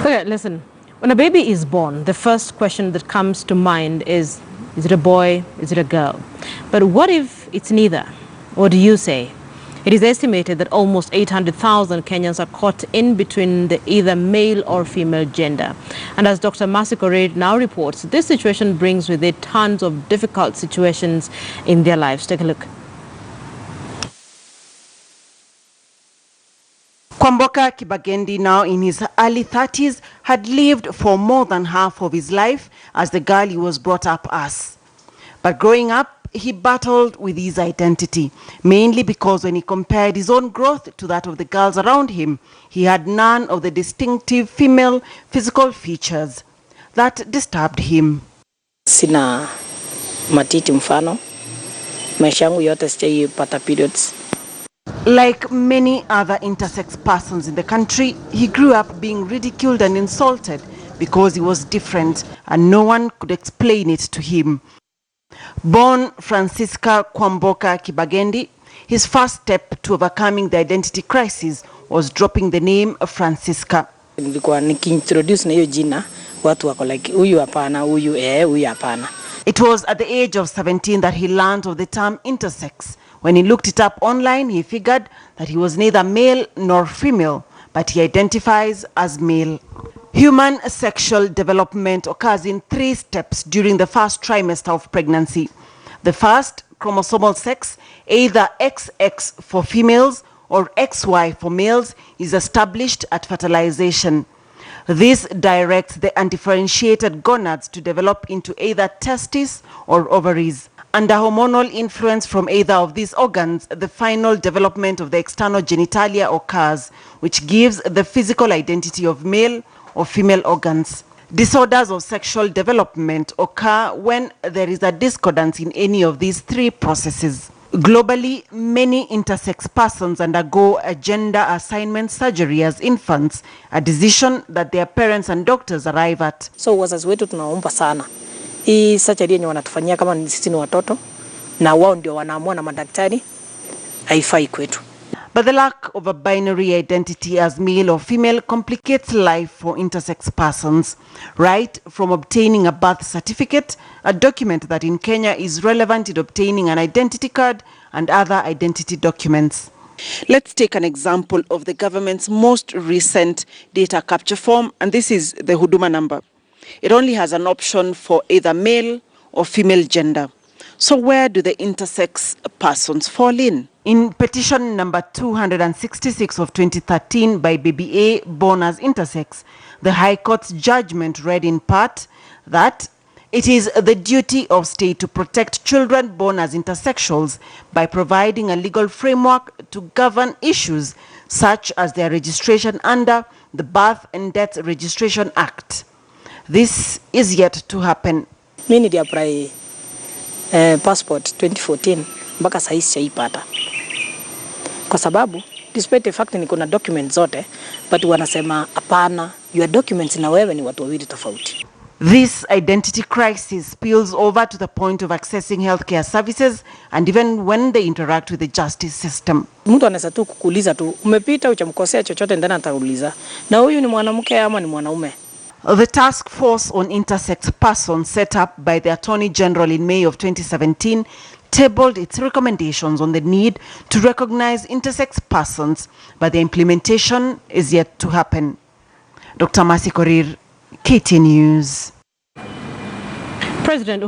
Okay, listen. When a baby is born, the first question that comes to mind is it a boy? Is it a girl? But what if it's neither? What do you say? It is estimated that almost 800,000 Kenyans are caught in between the either male or female gender. And as Dr. Masiko Reid now reports, this situation brings with it tons of difficult situations in their lives. Take a look. Kwamboka Kibagendi, now in his early 30s, had lived for more than half of his life as the girl he was brought up as. But growing up, he battled with his identity, mainly because when he compared his own growth to that of the girls around him, he had none of the distinctive female physical features. That disturbed him. Sina matiti mfano, maisha yangu yote sijaipata periods. Like many other intersex persons in the country, he grew up being ridiculed and insulted because he was different and no one could explain it to him. Born Francisca Kwamboka Kibagendi, his first step to overcoming the identity crisis was dropping the name Francisca. Nilikuwa nikiintroduce na hiyo jina, watu wako like huyu hapana, huyu hapana. It was at the age of 17 that he learned of the term intersex. When he looked it up online, he figured that he was neither male nor female, but he identifies as male. Human sexual development occurs in 3 steps during the first trimester of pregnancy. The first, chromosomal sex, either XX for females or XY for males, is established at fertilization. This directs the undifferentiated gonads to develop into either testes or ovaries. Under hormonal influence from either of these organs, the final development of the external genitalia occurs, which gives the physical identity of male or female organs. Disorders of sexual development occur when there is a discordance in any of these 3 processes. Globally, many intersex persons undergo a gender assignment surgery as infants, a decision that their parents and doctors arrive at. So wazazi wetu tunaomba sana. Hii surgery yenye wanatufanyia kama sisi ni watoto na wao ndio wanaamua na madaktari, haifai kwetu. But the lack of a binary identity as male or female complicates life for intersex persons, right from obtaining a birth certificate, a document that in Kenya is relevant in obtaining an identity card, and other identity documents. Let's take an example of the government's most recent data capture form, and this is the Huduma number. It only has an option for either male or female gender. So where do the intersex persons fall in? In petition number 266 of 2013 by Baby A, born as intersex, the High Court's judgment read in part that it is the duty of state to protect children born as intersexuals by providing a legal framework to govern issues such as their registration under the Birth and Death Registration Act. This is yet to happen. Mimi nili apply passport 2014 mpaka sasa sijaipata. Kwa sababu despite the fact niko na documents zote, but wanasema hapana, your documents na wewe ni watu wawili tofauti. This identity crisis spills over to the point of accessing healthcare services and even when they interact with the justice system. Mtu anaweza tu kukuuliza tu, umepita uchamkosea chochote ndani atauliza, na huyu ni mwanamke ama ni mwanaume? The task force on intersex persons set up by the Attorney General in May of 2017 tabled its recommendations on the need to recognize intersex persons, but the implementation is yet to happen. Dr. Masiko Reid, KT News. President